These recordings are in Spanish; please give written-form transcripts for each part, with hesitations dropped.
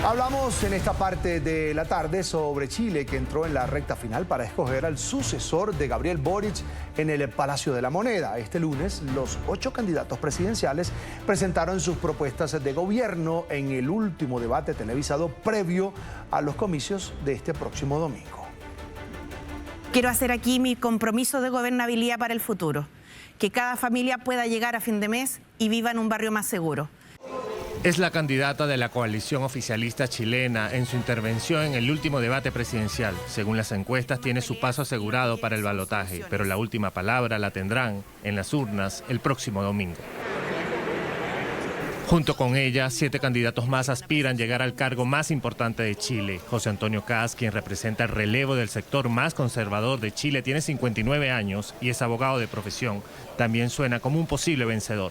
Hablamos en esta parte de la tarde sobre Chile, que entró en la recta final para escoger al sucesor de Gabriel Boric en el Palacio de la Moneda. Este lunes, los 8 candidatos presidenciales presentaron sus propuestas de gobierno en el último debate televisado previo a los comicios de este próximo domingo. Quiero hacer aquí mi compromiso de gobernabilidad para el futuro, que cada familia pueda llegar a fin de mes y viva en un barrio más seguro. Es la candidata de la coalición oficialista chilena en su intervención en el último debate presidencial. Según las encuestas, tiene su paso asegurado para el balotaje, pero la última palabra la tendrán en las urnas el próximo domingo. Junto con ella, 7 candidatos más aspiran a llegar al cargo más importante de Chile. José Antonio Kast, quien representa el relevo del sector más conservador de Chile, tiene 59 años y es abogado de profesión. También suena como un posible vencedor.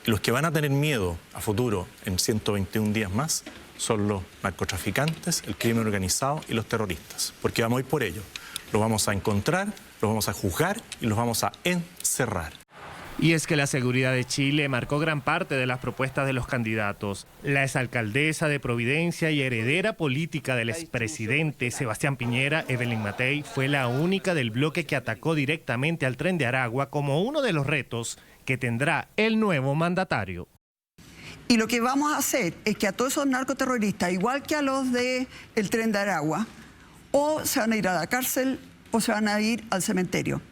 Los que van a tener miedo a futuro en 121 días más son los narcotraficantes, el crimen organizado y los terroristas, porque vamos a ir por ellos. Los vamos a encontrar, los vamos a juzgar y los vamos a encerrar. Y es que la seguridad de Chile marcó gran parte de las propuestas de los candidatos. La exalcaldesa de Providencia y heredera política del expresidente Sebastián Piñera, Evelyn Matei, fue la única del bloque que atacó directamente al Tren de Aragua como uno de los retos que tendrá el nuevo mandatario. Y lo que vamos a hacer es que a todos esos narcoterroristas, igual que a los del Tren de Aragua, o se van a ir a la cárcel o se van a ir al cementerio.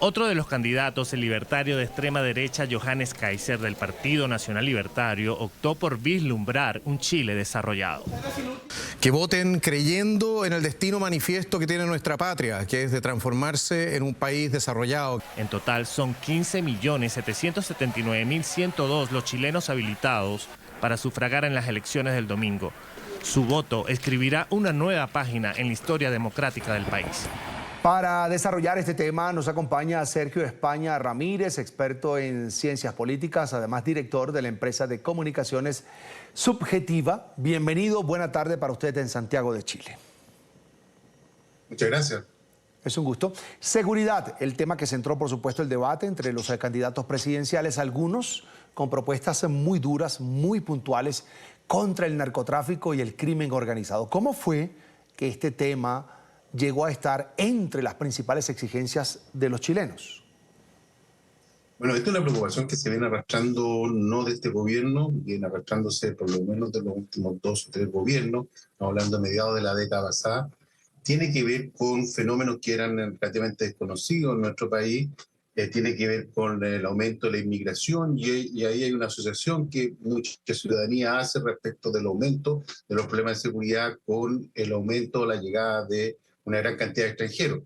Otro de los candidatos, el libertario de extrema derecha Johannes Kaiser del Partido Nacional Libertario, optó por vislumbrar un Chile desarrollado. Que voten creyendo en el destino manifiesto que tiene nuestra patria, que es de transformarse en un país desarrollado. En total son 15.779.102 los chilenos habilitados para sufragar en las elecciones del domingo. Su voto escribirá una nueva página en la historia democrática del país. Para desarrollar este tema nos acompaña Sergio España Ramírez, experto en ciencias políticas, además director de la empresa de comunicaciones Subjetiva. Bienvenido, buena tarde para usted en Santiago de Chile. Muchas gracias. Es un gusto. Seguridad, el tema que centró por supuesto el debate entre los candidatos presidenciales, algunos con propuestas muy duras, muy puntuales contra el narcotráfico y el crimen organizado. ¿Cómo fue que este tema llegó a estar entre las principales exigencias de los chilenos? Bueno, esta es una preocupación que se viene arrastrando no de este gobierno, viene arrastrándose por lo menos de los últimos 2 o 3 gobiernos, estamos hablando a mediados de la década pasada. Tiene que ver con fenómenos que eran relativamente desconocidos en nuestro país, tiene que ver con el aumento de la inmigración y ahí hay una asociación que mucha ciudadanía hace respecto del aumento de los problemas de seguridad con el aumento o la llegada de una gran cantidad de extranjeros.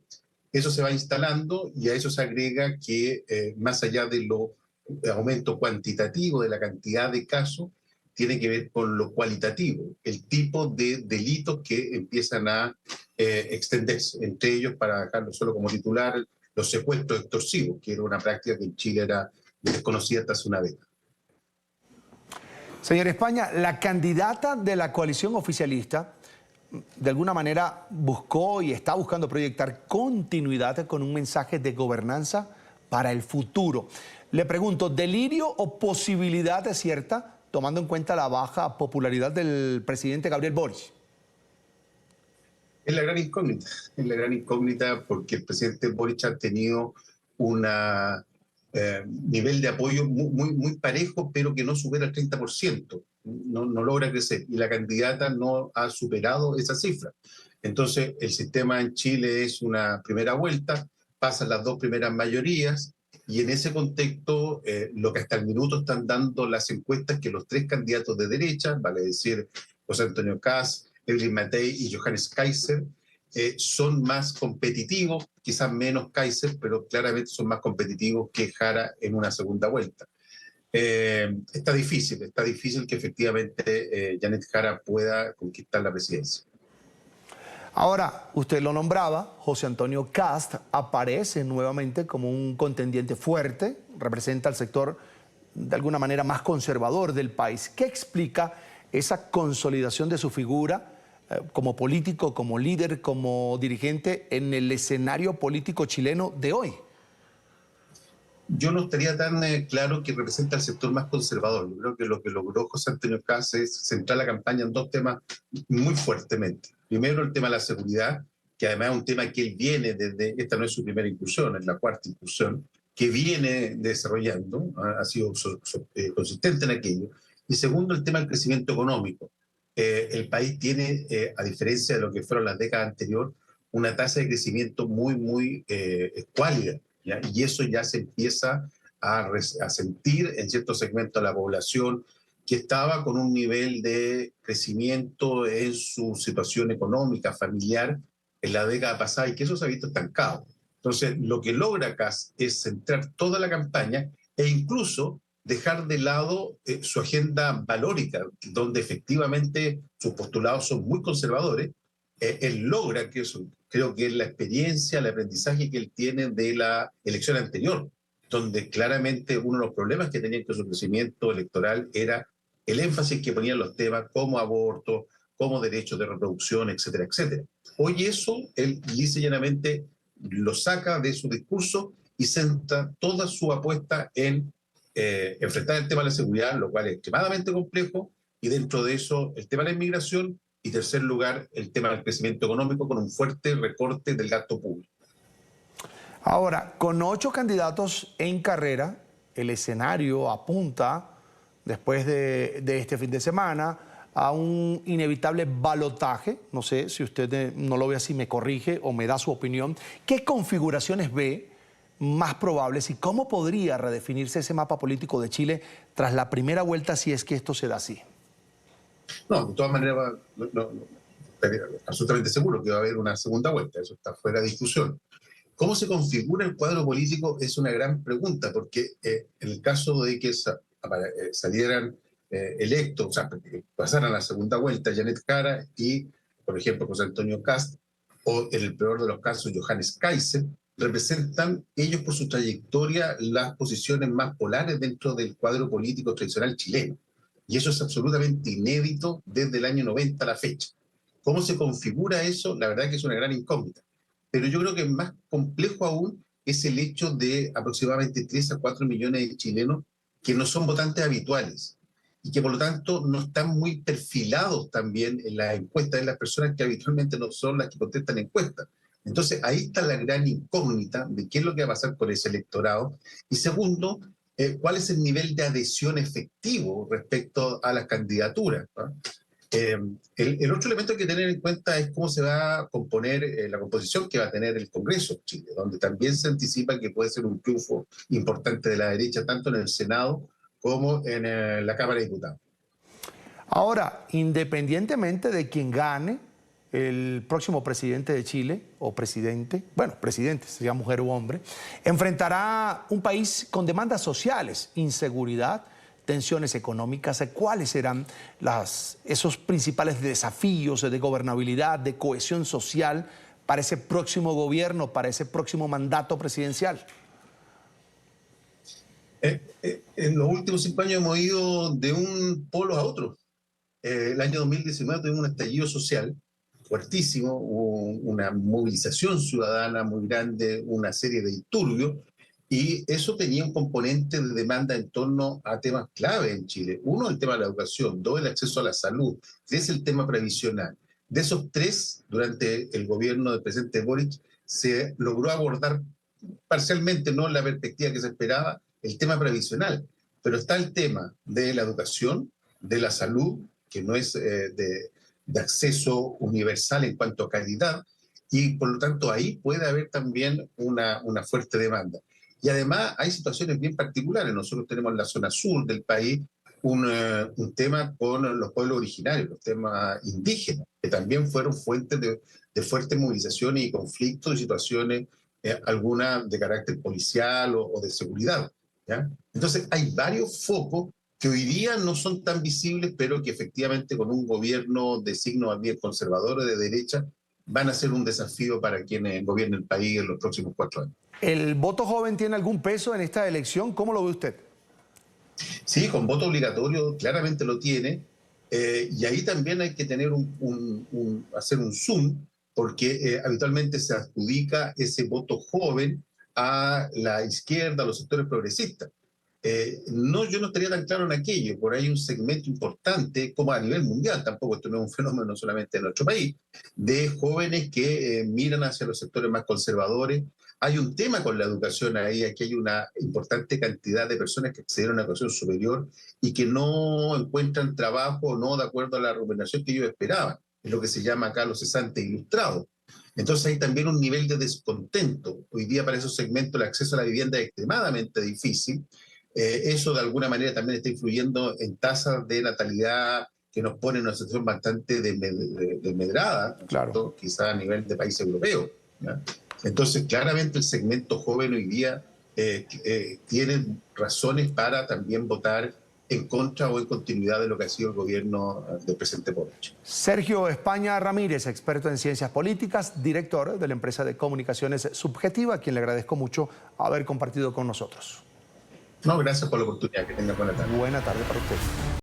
Eso se va instalando y a eso se agrega que más allá de lo aumento cuantitativo de la cantidad de casos, tiene que ver con lo cualitativo, el tipo de delitos que empiezan a extenderse, entre ellos, para dejarlo solo como titular, los secuestros extorsivos, que era una práctica que en Chile era desconocida hasta hace una década. Señor España, la candidata de la coalición oficialista de alguna manera buscó y está buscando proyectar continuidad con un mensaje de gobernanza para el futuro. Le pregunto, ¿delirio o posibilidad cierta, tomando en cuenta la baja popularidad del presidente Gabriel Boric? Es la gran incógnita porque el presidente Boric ha tenido un nivel de apoyo muy parejo, pero que no supera el 30%. No logra crecer y la candidata no ha superado esa cifra. Entonces, el sistema en Chile es una primera vuelta, pasan las 2 primeras mayorías y en ese contexto, lo que hasta el minuto están dando las encuestas, que los 3 candidatos de derecha, vale decir José Antonio Kast, Evelyn Matei y Johannes Kaiser, son más competitivos, quizás menos Kaiser, pero claramente son más competitivos que Jara en una segunda vuelta. Está difícil que efectivamente Janet Jara pueda conquistar la presidencia. Ahora, usted lo nombraba, José Antonio Kast aparece nuevamente como un contendiente fuerte, representa al sector de alguna manera más conservador del país. ¿Qué explica esa consolidación de su figura como político, como líder, como dirigente en el escenario político chileno de hoy? Yo no estaría tan claro que representa al sector más conservador. Yo creo que lo que logró José Antonio Kast es centrar la campaña en dos temas muy fuertemente. Primero, el tema de la seguridad, que además es un tema que él viene desde, esta no es su primera incursión, es la cuarta incursión, que viene desarrollando, ha sido consistente en aquello. Y segundo, el tema del crecimiento económico. El país tiene, a diferencia de lo que fueron las décadas anteriores, una tasa de crecimiento muy escuálida, ¿ya? Y eso ya se empieza a sentir en ciertos segmentos de la población que estaba con un nivel de crecimiento en su situación económica, familiar, en la década pasada, y que eso se ha visto estancado. Entonces, lo que logra Kast es centrar toda la campaña e incluso dejar de lado su agenda valórica, donde efectivamente sus postulados son muy conservadores. Él logra que eso, creo que es la experiencia, el aprendizaje que él tiene de la elección anterior, donde claramente uno de los problemas que tenía con su crecimiento electoral era el énfasis que ponían los temas como aborto, como derechos de reproducción, etcétera, etcétera. Hoy eso, él lisa y llanamente lo saca de su discurso y centra toda su apuesta en enfrentar el tema de la seguridad, lo cual es extremadamente complejo, y dentro de eso el tema de la inmigración, y tercer lugar el tema del crecimiento económico con un fuerte recorte del gasto público. Ahora, con 8 candidatos en carrera, el escenario apunta, después de este fin de semana, a un inevitable balotaje. No sé si usted no lo ve así, me corrige o me da su opinión. ¿Qué configuraciones ve más probables y cómo podría redefinirse ese mapa político de Chile tras la primera vuelta si es que esto se da así? No, de todas maneras, absolutamente seguro que va a haber una segunda vuelta, eso está fuera de discusión. ¿Cómo se configura el cuadro político? Es una gran pregunta, porque en el caso de que salieran electos, o sea, pasaran a la segunda vuelta Janet Jara y, por ejemplo, José Antonio Kast, o en el peor de los casos, Johannes Kaiser, representan ellos por su trayectoria las posiciones más polares dentro del cuadro político tradicional chileno. Y eso es absolutamente inédito desde el año 90 a la fecha. ¿Cómo se configura eso? La verdad que es una gran incógnita. Pero yo creo que más complejo aún es el hecho de aproximadamente 3 a 4 millones de chilenos que no son votantes habituales y que por lo tanto no están muy perfilados también en las encuestas de las personas que habitualmente no son las que contestan encuestas. Entonces ahí está la gran incógnita de qué es lo que va a pasar con ese electorado. Y segundo, cuál es el nivel de adhesión efectivo respecto a las candidaturas, ¿no? El otro elemento que hay que tener en cuenta es cómo se va a componer la composición que va a tener el Congreso de Chile, donde también se anticipa que puede ser un triunfo importante de la derecha, tanto en el Senado como en la Cámara de Diputados. Ahora, independientemente de quien gane, el próximo presidente de Chile, o presidente, bueno, presidente, sería mujer u hombre, enfrentará un país con demandas sociales, inseguridad, tensiones económicas. ¿Cuáles serán esos principales desafíos de gobernabilidad, de cohesión social para ese próximo gobierno, para ese próximo mandato presidencial? En los últimos 5 años hemos ido de un polo a otro. El año 2019 tuvimos un estallido social fuertísimo, hubo una movilización ciudadana muy grande, una serie de disturbios, y eso tenía un componente de demanda en torno a temas clave en Chile. Uno, el tema de la educación; dos, el acceso a la salud; tres, el tema previsional. De esos tres, durante el gobierno del presidente Boric, se logró abordar parcialmente, no en la perspectiva que se esperaba, el tema previsional. Pero está el tema de la educación, de la salud, que no es de acceso universal en cuanto a calidad, y por lo tanto ahí puede haber también una fuerte demanda. Y además hay situaciones bien particulares. Nosotros tenemos en la zona sur del país un tema con los pueblos originarios, los temas indígenas, que también fueron fuentes de fuertes movilizaciones y conflictos y situaciones, algunas de carácter policial o de seguridad, ¿ya? Entonces hay varios focos que hoy día no son tan visibles, pero que efectivamente con un gobierno de signo más bien conservador o de derecha van a ser un desafío para quienes gobiernen el país en los próximos 4 años. ¿El voto joven tiene algún peso en esta elección? ¿Cómo lo ve usted? Sí, con voto obligatorio claramente lo tiene, y ahí también hay que tener hacer un zoom, porque habitualmente se adjudica ese voto joven a la izquierda, a los sectores progresistas. No, yo no estaría tan claro en aquello. Por ahí un segmento importante, como a nivel mundial, tampoco esto no es un fenómeno solamente en nuestro país, de jóvenes que miran hacia los sectores más conservadores. Hay un tema con la educación ahí, aquí hay una importante cantidad de personas que accedieron a la educación superior y que no encuentran trabajo no de acuerdo a la remuneración que ellos esperaban. Es lo que se llama acá los cesantes ilustrados. Entonces hay también un nivel de descontento. Hoy día para esos segmentos el acceso a la vivienda es extremadamente difícil. Eso de alguna manera también está influyendo en tasas de natalidad que nos ponen en una situación bastante desmedrada, claro, quizá a nivel de país europeo, ¿ya? Entonces, claramente el segmento joven hoy día tiene razones para también votar en contra o en continuidad de lo que ha sido el gobierno del presidente Boric. Sergio España Ramírez, experto en ciencias políticas, director de la empresa de comunicaciones Subjetiva, a quien le agradezco mucho haber compartido con nosotros. No, gracias por la oportunidad. Que tenga buena tarde. Buena tarde para usted.